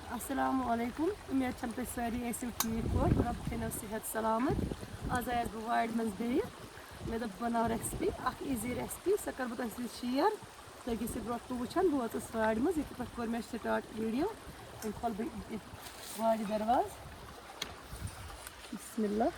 अस्सलाम वालेकुम। उम्मीद छम तुम सारी ऐसे ठीक पा रब थो सेहत सलामत। आज आयस बह वाड़ मज बे मे दप बना रेसिपी ईजी रेसिपी सह कर बह तुम शेयर तुम गो ब्रो तो वुचान बह वस वाड़ मज ये पे कोर मे स्टार्ट वीडियो खोल बह वाड़ दरवाज बिस्मिल्लाह।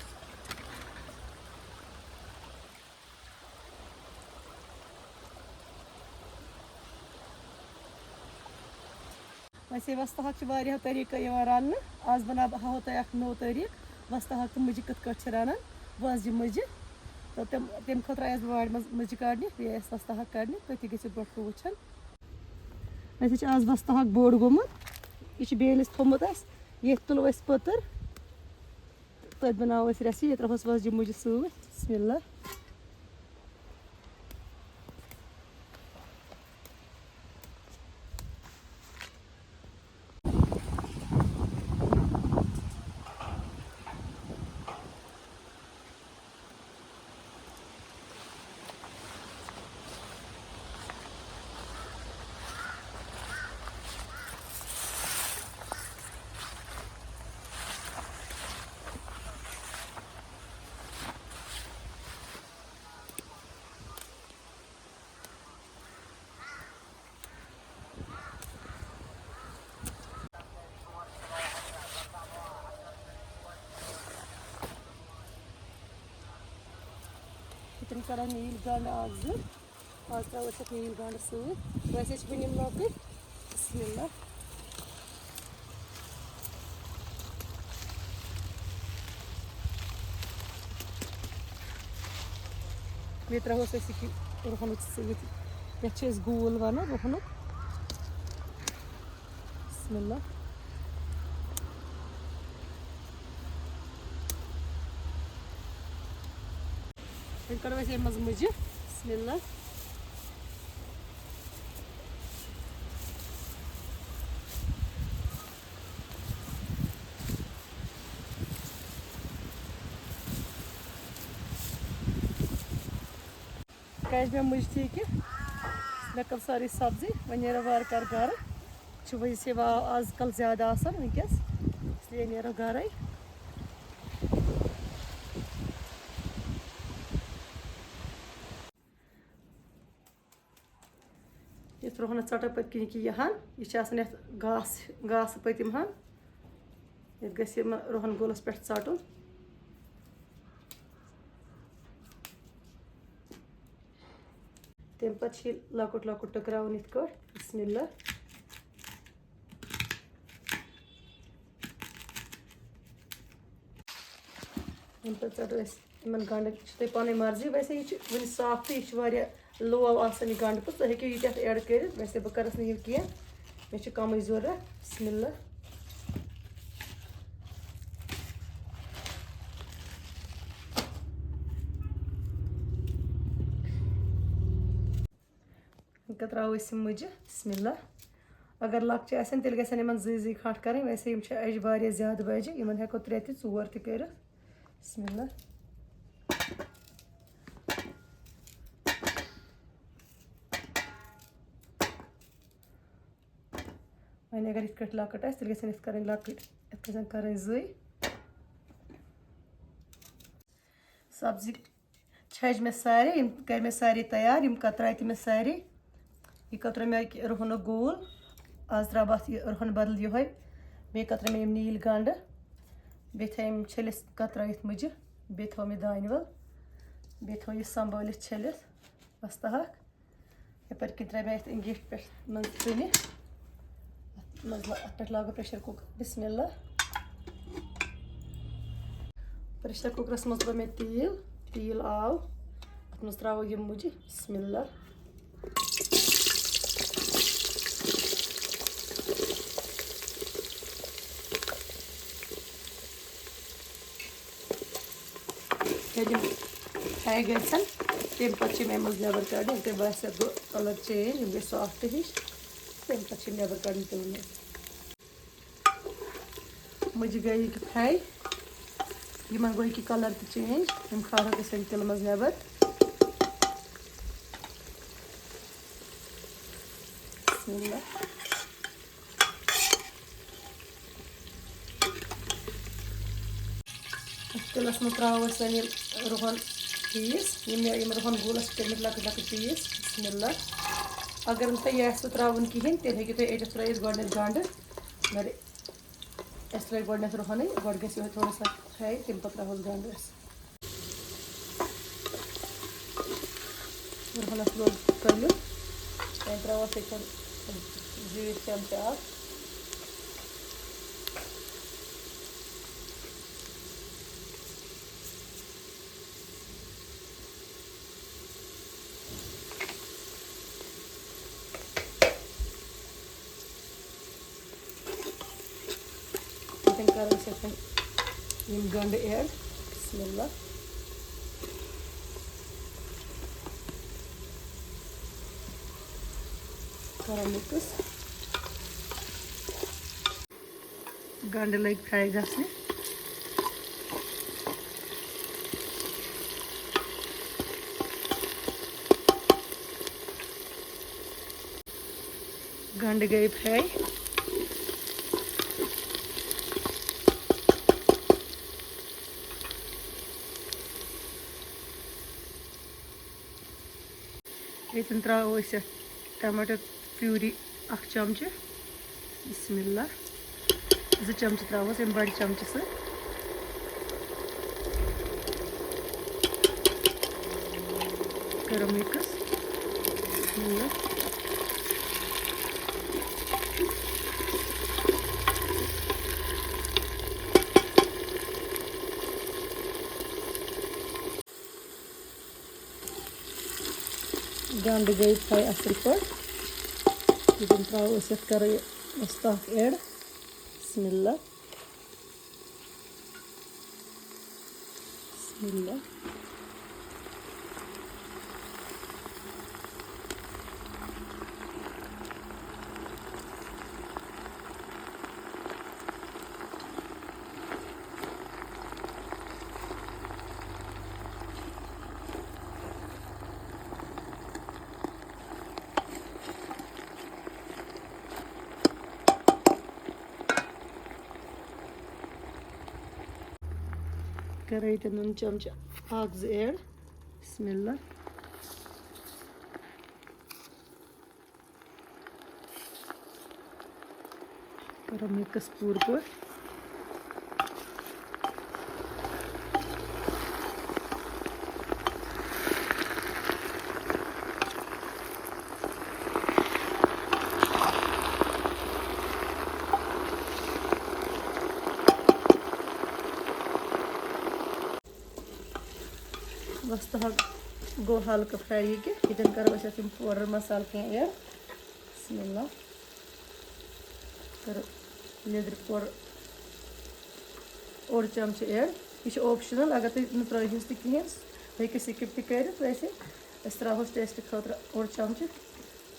वैसे वस्ता हाक तरीक़ा रन आज बना हाओ तुम नो तरीक़ वस्ता हाक तो मुझे कत रान वज मुझे तो तम खुद आयस बह वाड़ मुझे काड़ने बे वस्ता हाक काड़ने तुम गो ब्रो वुचान। वैसे आज वस्ता हाक बोड़ गोमुत यह बेलिस थोमुत ये तुलो पतर तथ बनाओ रेसिपी ये त्रोहस वज मुझे सूट बिस्मिल्लाह। तुम कर नील गंड आज त्रो नील गंड सूट वैसे बनिम लॉकेट बिस्मिल्लाह। बे त्रोस रुहन सूट ये गोल वन रुहन बिस्मिल्लाह। करो अस मज मुझे बिस्मिल्लाह। कज मे मुझ थी कि मे कर सारी सब्जी वो नीरो वार कर घर वैसे आजकल ज़्यादा वनकस इसलिए नीरो घर। ये रुहन ट पत कि यहान यह घास घास पतिम हन ये रुहन गोलस पे ट तम पे लकुट लकुट टुकरावन इत बिस्मिल्लाह। तम पे ट इन गंड तुम पन मर्जी वैसे यह वन साफ तो यह लो आसान गंड तो तुम हेको ये एड कर वैसे बह करस यह कह मे कम जरूरत बिस्मिल्लाह। त्रो मुझे बिस्मिल्लाह। अगर लक्च आन तेल गन जी खंड कर वैसे अज वारिया ज्यादा बजे इन हेको 3 ते 4 ते कर बिस्मिल्लाह। वन अगर इत लकट तेल गन कर लकट इत कर जी सब्जी छज मे सारे कर मे सारी तैयार कतरा मे सारे यह कतर मे रुहन गोल आज त्रा अत रुहन बदल ये बे कतर मे नील गंड बे थम छलिस कतरा मुझे बे थो मे दान वल बे थो यह संभाल छलित वस्ता हाक यपर कि त्रा मे गिट पे चुन पे लागो प्रेशर कुकर बिस्मिल्लाह। प्रेशर कुकरस मज त्रो मे तील आव अत मज त्रो यह मुझे बिस्मिल्लाह। फ्राई गन तम पे मे मज नबर कड़ ते बस कलर चेंज गई सॉफ्ट हिश तम पे नबर कड़ तुम मुझे गई फ्राई इन गो कलर तो चेंज हम खा तिल मज नबर बिस्मिल्लाह। तिलस में त्रो वन रुहन पीस यम रुहन गुलस कर लकट लकट पीस बिस्मिल्लाह। अगर तुम यह त्रुन कहें तेल हेकि तुम एट त्रित गड गंड मगर अस त्रे गड रुहन गो ग थोड़ा सा फ्राई तम पे त्रोस गंड रुहनस लोग कल त्रोस जीर चमच आग कर गंड ऐड बिस्मिल्लाह। कर मिक्स गंड लग फ्राई गसने गंड गई फ्राई ये त्रो टमाटर प्यूरी अख चमच बिस्मिल्लाह। 2 चमच त्रोस अम बड़ चमच सर करो मिक्स बिस्मिल्लाह। गंड गई फ्राई असल पे त्रो कर WOSTE ऐड बिस्मिल्लाह बिस्मिल्लाह। कर नून चमच 1-2 ऐड बिस्मिल्लाह। करो मिक्स पूर पे WOSTE गो हल्का फ्राई कि ये करो पाउडर मसाल कह ऐड बिस्मिल्लाह। करो लेदर पाउडर 1 चमच ऐड यह ऑप्शनल अगर तुम त्रोहिस कहें हे स्किप कर वैसे त्रोस टेस्ट खतर 1 चमच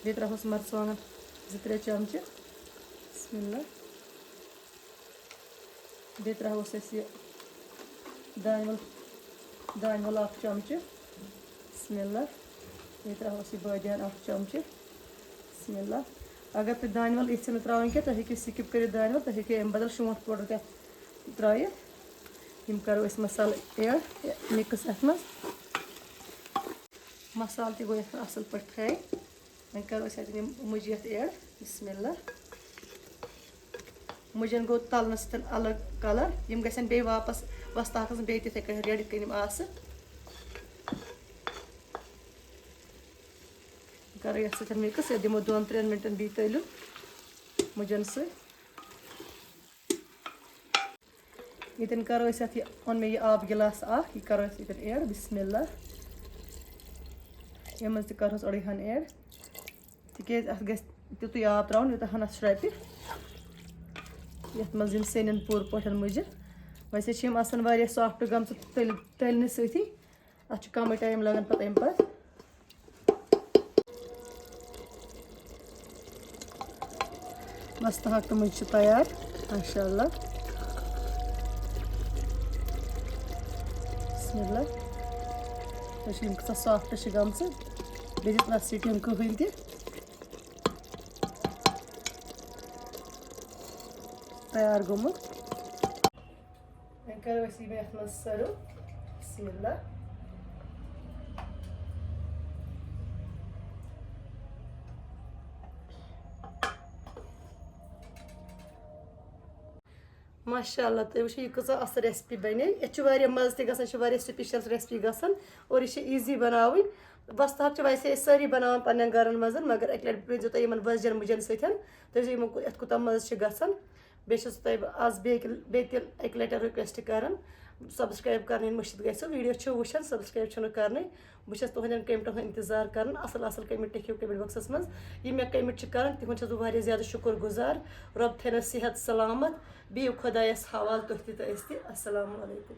बे त्रोस मरचांगन 2-3 चमच बिस्मिल्लाह। बे त्रोस दान वल 1 चमच बिस्मिल्लाह। बे त्रोस बादियान 1 चमच बिस्मिल्लाह। अगर तुम दान वल ये त्रोन क्या तुम स्किप कर दान वल तुम अम बदल शोंठ पाउडर तक त्रित करो मसाल ऐड मिक्स अत मसाल गो असल पे फ्राई वह करो मुजी ऐड बिस्मिल्लाह। मुजन गो तलन सत अलग कलर यम गसन बे वापस WOSTE बे तिथे कन रेड कन आस करो ये सत मिक्स दिमो 2-3 मिनटन बी तलिन मुजन सो ये करो ओन मे आब गिलास यह करो ऐड बिस्मिल्लाह। यम मज करोस ओड़े हन ऐड तिकेज अत गस तुतुय आब त्राउन यूत हन श्रपि यथ मज सेन पूर पे मुजि वैसे वारिया सॉफ्ट गम तलने सती अत कम टाइम लगन पे अम पे WOSTE तो मुझे तैयार माशाअल्लाह बिस्मिल्लाह। तो सॉफ्ट गम बे सीटीम कहन तैयार गोमुत करो इसी में अपना सर्व बिस्मिल्लाह। माशाअल्लाह तो वो कस असल रेसिपी बने ये मज़ तक स्पेशल रेसिपी गसान और ये इजी बनावी। वस्त हाक वैसे सारी बनान पन्न गरन मज मगर अक लट पे तुम वजन मुजन सतन कूत मज़ गसान बे आज बे अक लट रिक्वेस्ट कर सब्सक्राइब कर मुश्त गो वीडियो वुचान सब्सक्राइब कर बहुत तुहद कमेंटन इंतजार कर असल असल कमेंट लिखियो कमेंट बॉक्सस मज मे कमेंट कर तुद बहुत ज़्यादा शुक्र गुजार। रब थन सेहत सलामत बियो खुदायस हवाल तुह अस्सलामु अलैकुम।